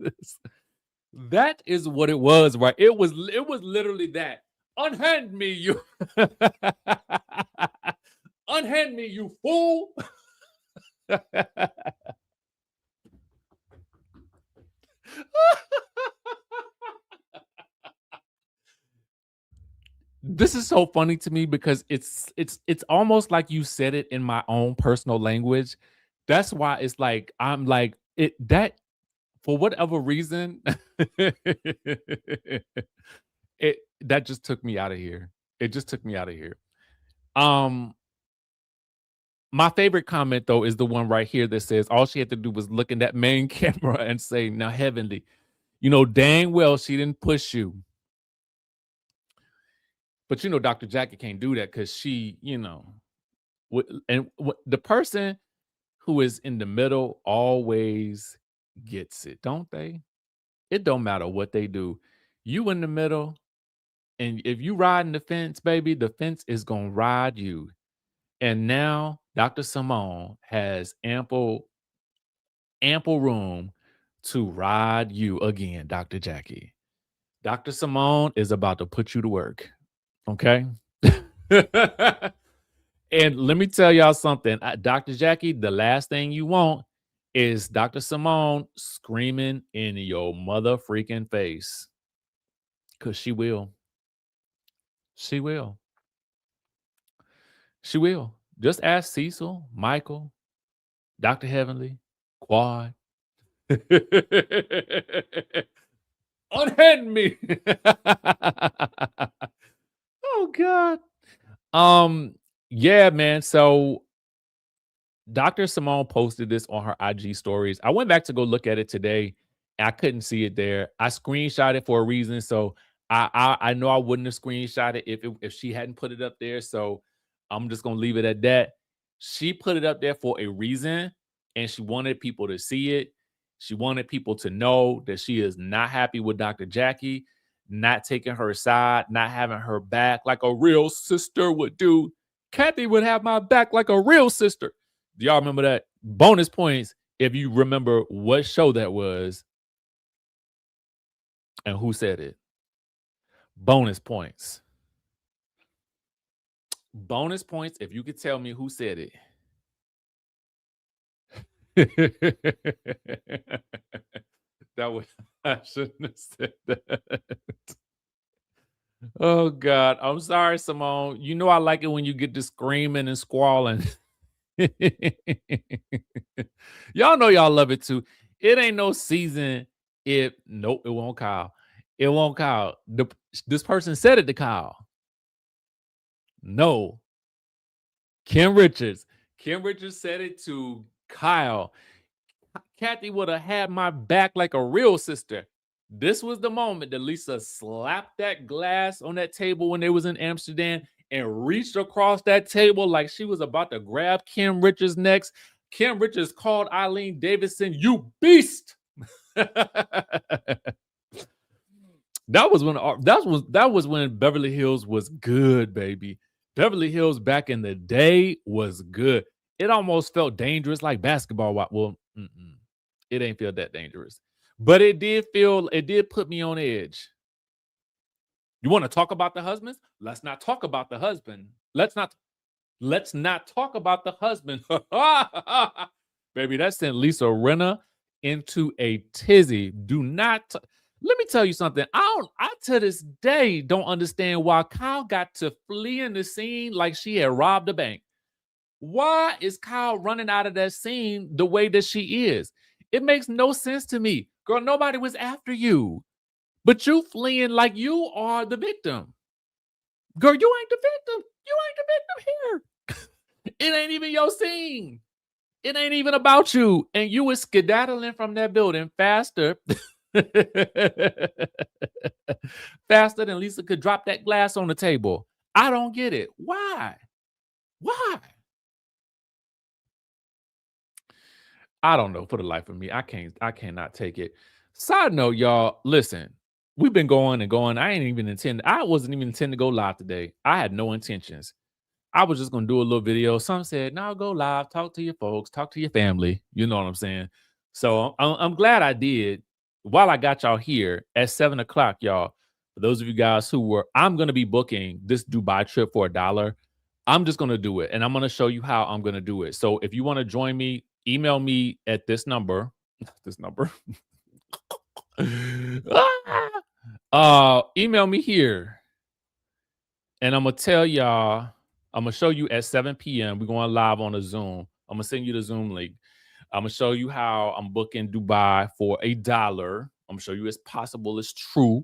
That is what it was, right? It was literally that. Unhand me, you. Unhand me, you fool. This is so funny to me because it's almost like you said it in my own personal language. That's why it's like I'm like it that for whatever reason it that just took me out of here. It just took me out of here. Um my favorite comment though is the one right here that says all she had to do was look in that main camera and say, now Heavenly, you know dang well she didn't push you. But you know Dr. Jackie can't do that because she, you know, the person who is in the middle always gets it, don't they? It don't matter what they do. You in the middle, and if you riding the fence, baby, the fence is gonna ride you. And now Dr. Simone has ample room to ride you again, Dr. Jackie. Dr. Simone is about to put you to work. Okay. And let me tell y'all something, Dr. Jackie, the last thing you want is Dr. Simone screaming in your mother freaking face. Because she will. She will. She will. Just ask Cecil, Michael, Dr. Heavenly, Quad. Unhand me. Oh God. Yeah, man. So Dr. Simone posted this on her IG stories. I went back to go look at it today. I couldn't see it there. I screenshot it for a reason. So I know I wouldn't have screenshot it if she hadn't put it up there. So I'm just gonna leave it at that. She put it up there for a reason, and she wanted people to see it. She wanted people to know that she is not happy with Dr. Jackie, not taking her side, not having her back like a real sister would do. Kathy would have my back like a real sister. Do y'all remember that? Bonus points if you remember what show that was and who said it. Bonus points. Bonus points if you could tell me who said it. That was I shouldn't have said that. Oh God, I'm sorry, Simone. You know I like it when you get to screaming and squalling. Y'all know y'all love it too. It ain't no season. Nope, it won't Kyle. It won't Kyle. This person said it to Kyle. No, Kim Richards. Kim Richards said it to Kyle. Kathy would have had my back like a real sister. This was the moment that Lisa slapped that glass on that table when they was in Amsterdam and reached across that table like she was about to grab Kim Richards next. Kim Richards called Eileen Davidson, "You beast." That was when Beverly Hills was good, baby. Beverly Hills back in the day was good. It almost felt dangerous, like basketball. Well, it ain't feel that dangerous, but it did put me on edge. You want to talk about the husbands? Let's not talk about the husband. Let's not talk about the husband. Baby, that sent Lisa Rinna into a tizzy. Let me tell you something. I to this day don't understand why Kyle got to flee in the scene like she had robbed a bank. Why is Kyle running out of that scene the way that she is? It makes no sense to me. Girl, nobody was after you. But you fleeing like you are the victim. Girl, you ain't the victim. You ain't the victim here. It ain't even your scene. It ain't even about you. And you was skedaddling from that building faster. Faster than Lisa could drop that glass on the table. I don't get it. Why? Why? I don't know for the life of me. I cannot take it. Side note, y'all, listen, we've been going and going. I wasn't even intending to go live today. I had no intentions. I was just going to do a little video. Some said, no, go live, talk to your folks, talk to your family. You know what I'm saying? So I'm glad I did. While I got y'all here at 7:00, y'all, for those of you guys I'm going to be booking this Dubai trip for $1. I'm just going to do it. And I'm going to show you how I'm going to do it. So if you want to join me, email me at this number. Email me here. And I'm going to tell y'all, I'm going to show you at 7 p.m. We're going live on a Zoom. I'm going to send you the Zoom link. I'm going to show you how I'm booking Dubai for $1. I'm going to show you it's possible, it's true,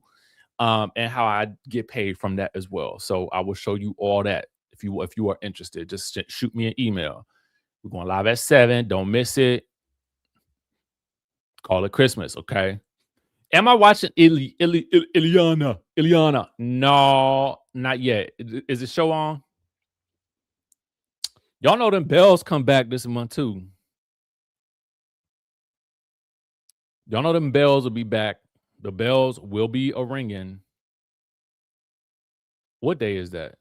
and how I get paid from that as well. So I will show you all that. If you are interested, just shoot me an email. We're going live at 7. Don't miss it. Call it Christmas, okay? Am I watching Ileana? No, not yet. Is the show on? Y'all know them bells come back this month too. Y'all know them bells will be back. The bells will be a-ringing. What day is that?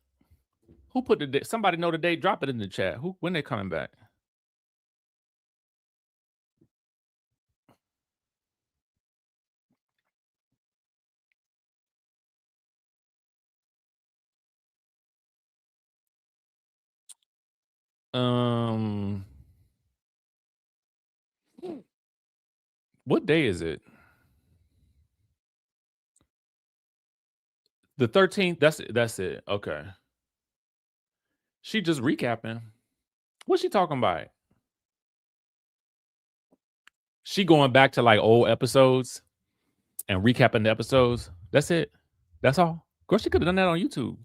Who put the date? Somebody know the date? Drop it in the chat. When they coming back? What day is it? The 13th. That's it. Okay. She just recapping. What's she talking about? She going back to like old episodes and recapping the episodes. That's it. That's all. Girl, she could have done that on YouTube.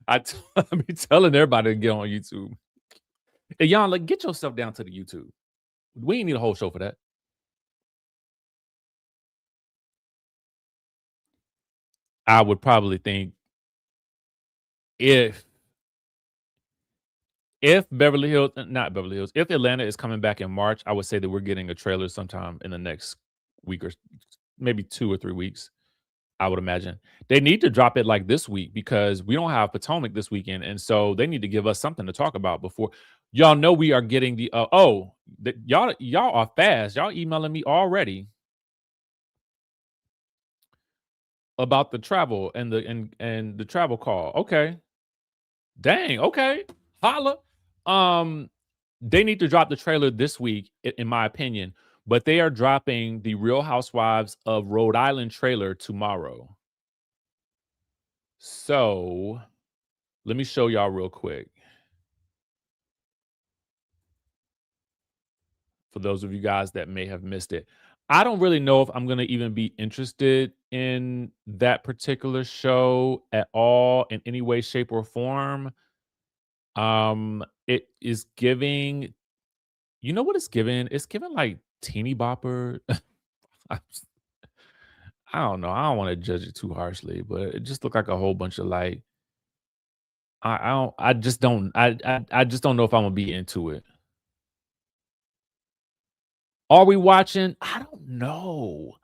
I be telling everybody to get on YouTube. Hey, y'all, like, get yourself down to the YouTube. We ain't need a whole show for that. I would probably think if Beverly Hills, not Beverly Hills, if Atlanta is coming back in March, I would say that we're getting a trailer sometime in the next week or maybe 2 or 3 weeks. I would imagine they need to drop it like this week because we don't have Potomac this weekend, and so they need to give us something to talk about before. Y'all know we are getting the y'all are fast. Y'all emailing me already about the travel and the travel call. Okay, dang. Okay, holla. they need to drop the trailer this week, in my opinion. But they are dropping the Real Housewives of Rhode Island trailer tomorrow. So let me show y'all real quick. For those of you guys that may have missed it. I don't really know if I'm going to even be interested in that particular show at all in any way, shape, or form. It is giving, you know what it's giving? It's giving like teeny bopper. I I don't know. I don't want to judge it too harshly, but it just looked like a whole bunch of like I don't I just don't I just don't know if I'm gonna be into it. Are we watching? I don't know.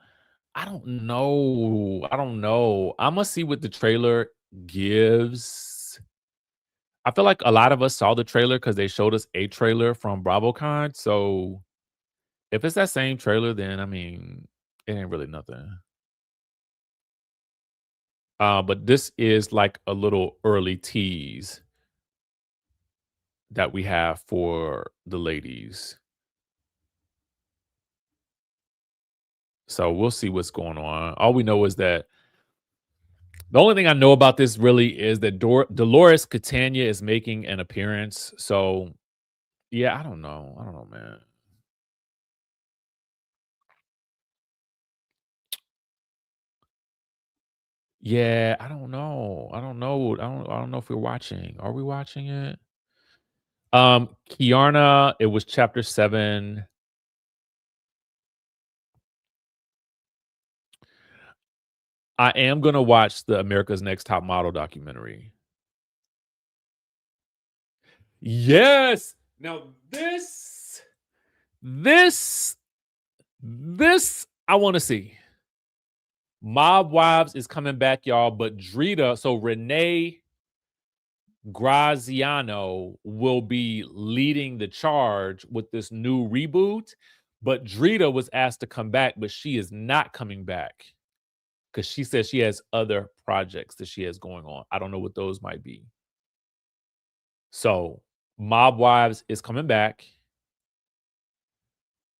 I don't know. I don't know. Imma see what the trailer gives. I feel like a lot of us saw the trailer because they showed us a trailer from BravoCon, so if it's that same trailer, then, I mean, it ain't really nothing. But this is like a little early tease that we have for the ladies. So we'll see what's going on. All we know is that the only thing I know about this really is that Dolores Catania is making an appearance. So yeah, I don't know. I don't know, man. Yeah, I don't know. I don't know. I don't know if we're watching. Are we watching it? Kiarna, it was chapter 7. I am gonna watch the America's Next Top Model documentary. Yes. Now this, this I want to see. Mob Wives is coming back, y'all. But Drita, so Renee Graziano will be leading the charge with this new reboot. But Drita was asked to come back, but she is not coming back because she says she has other projects that she has going on. I don't know what those might be. So Mob Wives is coming back.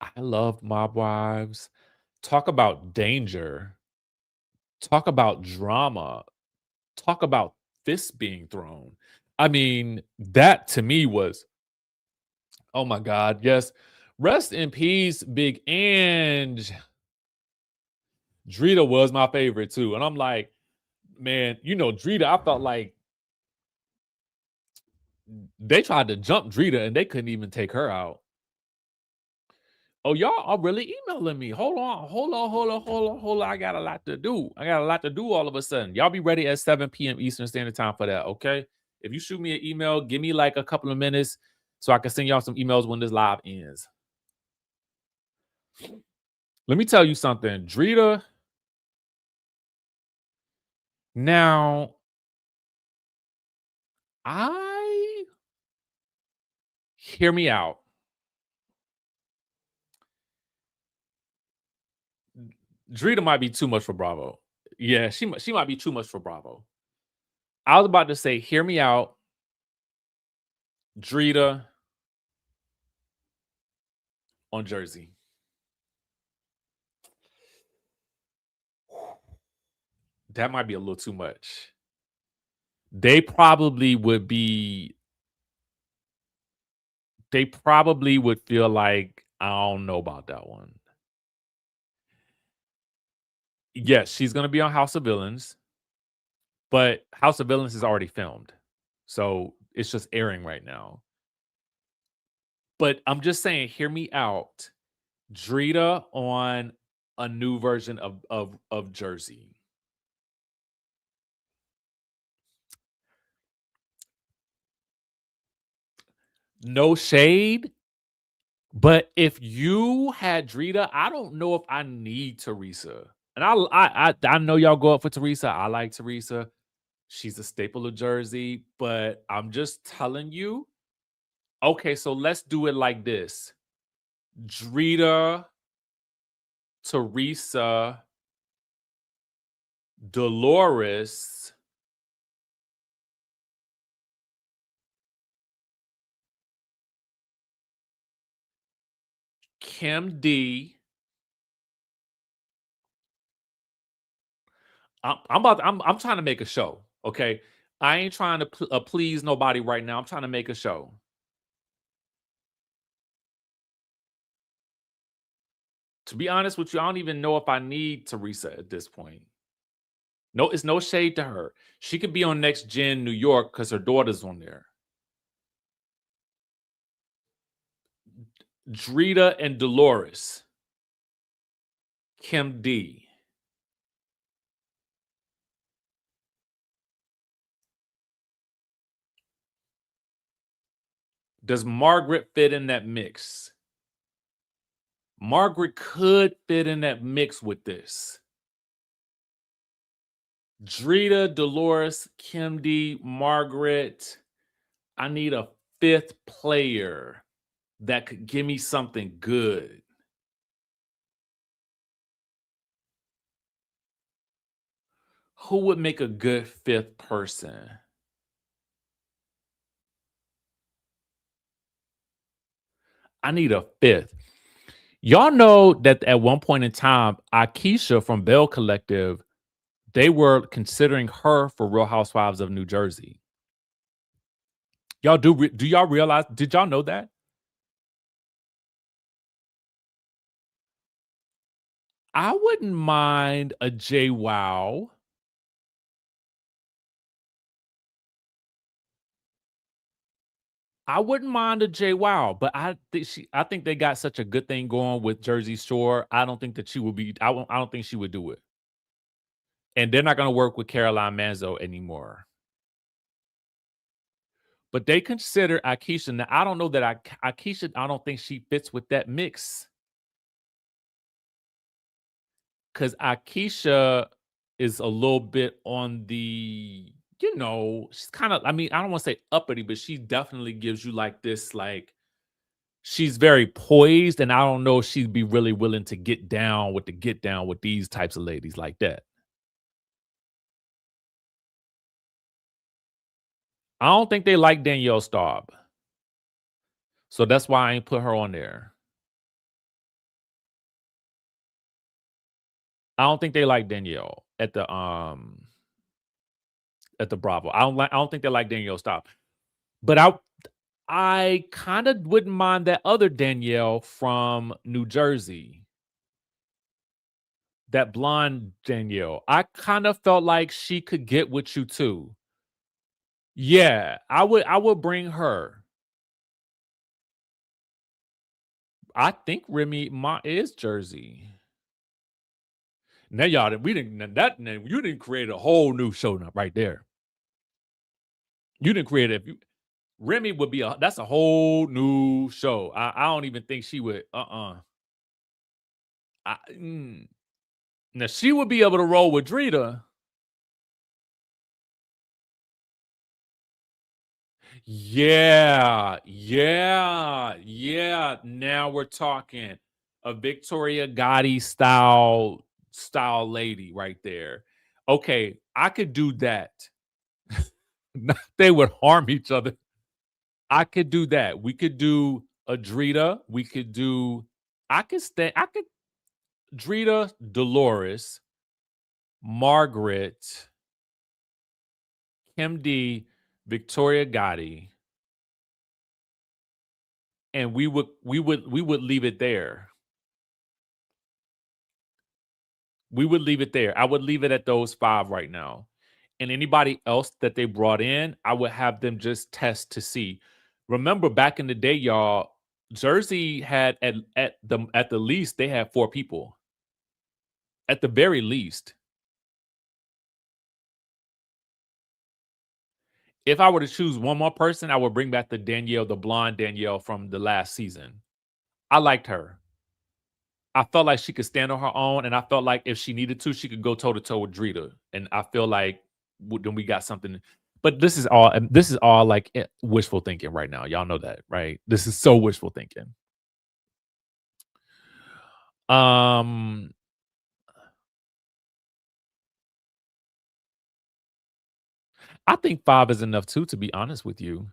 I love Mob Wives. Talk about danger. Talk about drama. Talk about fists being thrown. I mean, that to me was, oh my God, yes. Rest in peace, Big Ange. Drita was my favorite too. And I'm like, man, Drita, I felt like they tried to jump Drita and they couldn't even take her out. Oh, y'all are really emailing me. Hold on. I got a lot to do. All of a sudden. Y'all be ready at 7 p.m. Eastern Standard Time for that, okay? If you shoot me an email, give me like a couple of minutes so I can send y'all some emails when this live ends. Let me tell you something. Drita, now, hear me out. Drita might be too much for Bravo. Yeah, she might be too much for Bravo. I was about to say, hear me out. Drita on Jersey. That might be a little too much. They probably would feel like, I don't know about that one. Yes, she's going to be on House of Villains, but House of Villains is already filmed. So it's just airing right now. But I'm just saying, hear me out. Drita on a new version of Jersey. No shade, but if you had Drita, I don't know if I need Teresa. And I know y'all go up for Teresa. I like Teresa. She's a staple of Jersey, but I'm just telling you. Okay, so let's do it like this. Drita, Teresa, Dolores, Kim D. I'm trying to make a show. Okay, I ain't trying to please nobody right now. I'm trying to make a show. To be honest with you, I don't even know if I need Teresa at this point. No, it's no shade to her. She could be on Next Gen New York because her daughter's on there. Drita and Dolores. Kim D. Does Margaret fit in that mix? Margaret could fit in that mix with this. Drita, Dolores, Kim D, Margaret. I need a fifth player that could give me something good. Who would make a good fifth person? I need a fifth. Y'all know that at one point in time, Akeisha from Bell Collective, they were considering her for Real Housewives of New Jersey. Y'all do y'all realize? Did y'all know that? I wouldn't mind a JWoww. I wouldn't mind a JWoww, but I think they got such a good thing going with Jersey Shore. I don't think that she would be. I don't think she would do it. And they're not going to work with Caroline Manzo anymore. But they consider Akeisha. Now, I don't know that Akeisha, I don't think she fits with that mix. Because Akeisha is a little bit on the, she's kind of, I mean, I don't want to say uppity, but she definitely gives you like this, like, she's very poised. And I don't know if she'd be really willing to get down with these types of ladies like that. I don't think they like Danielle Staub. So that's why I ain't put her on there. I don't think they like Danielle at the Bravo. I don't think they like Danielle Staub. But I kind of wouldn't mind that other Danielle from New Jersey. That blonde Danielle. I kind of felt like she could get with you too. Yeah, I would bring her. I think Remy Ma is Jersey. Now y'all, you didn't create a whole new show right there. You didn't create it. Remy would be that's a whole new show. I don't even think she would. Now she would be able to roll with Drita. Yeah. Now we're talking a Victoria Gotti style lady right there. Okay, I could do that. They would harm each other. I could do that. We could do a Drita. We could do. I could Drita, Dolores, Margaret, Kim D, Victoria Gotti, and we would leave it there. We would leave it there. I would leave it at those 5 right now. And anybody else that they brought in, I would have them just test to see. Remember back in the day, y'all, Jersey had at the least they had 4 people. At the very least. If I were to choose one more person, I would bring back the blonde Danielle from the last season. I liked her. I felt like she could stand on her own, and I felt like if she needed to, she could go toe to toe with Drita. And I feel like then we got something. But this is all like wishful thinking right now. Y'all know that, right? This is so wishful thinking. I think 5 is enough too, to be honest with you.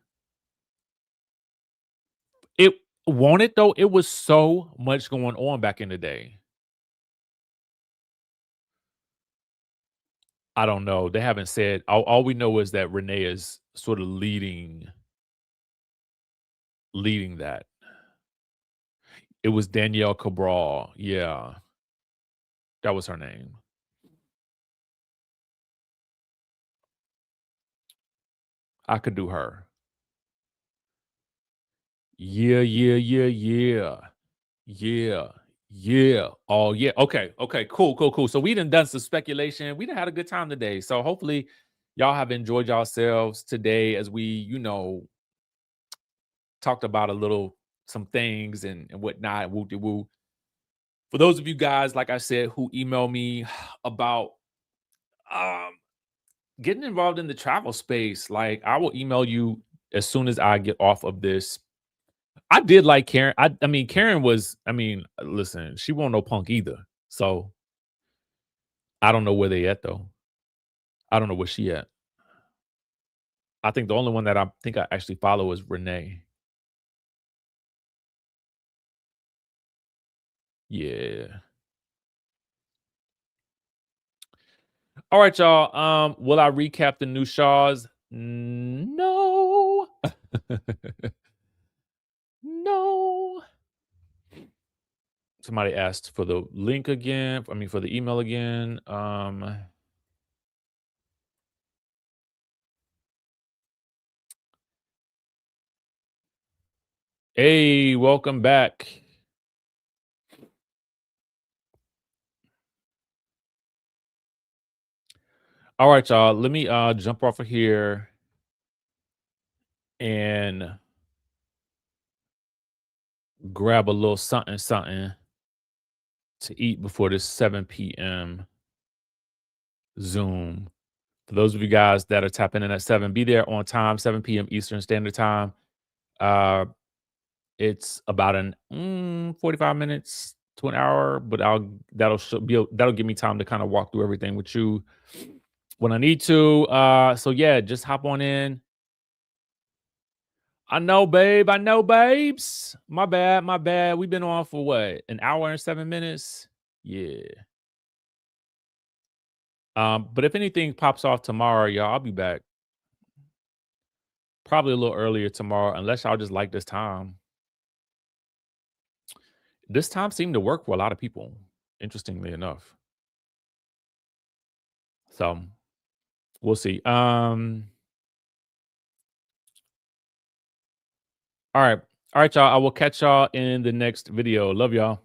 Won't it though? It was so much going on back in the day. I don't know. They haven't said. All we know is that Renee is sort of leading that. It was Danielle Cabral. Yeah, that was her name. I could do her. Yeah, yeah, yeah, yeah. Yeah. Yeah. Oh, yeah. Okay. Okay. Cool. Cool. Cool. So we done some speculation. We done had a good time today. So hopefully y'all have enjoyed yourselves today as we, talked about some things and whatnot. Woo de woo. For those of you guys, like I said, who email me about um getting involved in the travel space, like I will email you as soon as I get off of this. I did like Karen. I mean, Karen was, listen, she won't no punk either. So I don't know where they at though. I don't know where she at. I think the only one that I think I actually follow is Renee. Yeah. All right, y'all. Will I recap the new Shaws? No. No. Somebody asked for the link again. For the email again. Hey, welcome back. All right, y'all. Let me jump off of here and grab a little something to eat before this 7 p.m. Zoom. For those of you guys that are tapping in at 7, be there on time, 7 p.m. Eastern Standard Time. It's about 45 minutes to an hour, but that'll give me time to kind of walk through everything with you when I need to. So yeah, just hop on in. I know, babe. I know, babes. My bad. My bad. We've been on for what? An hour and 7 minutes? Yeah. But if anything pops off tomorrow, y'all, I'll be back. Probably a little earlier tomorrow, unless y'all just like this time. This time seemed to work for a lot of people, interestingly enough. So we'll see. All right. All right, y'all. I will catch y'all in the next video. Love y'all.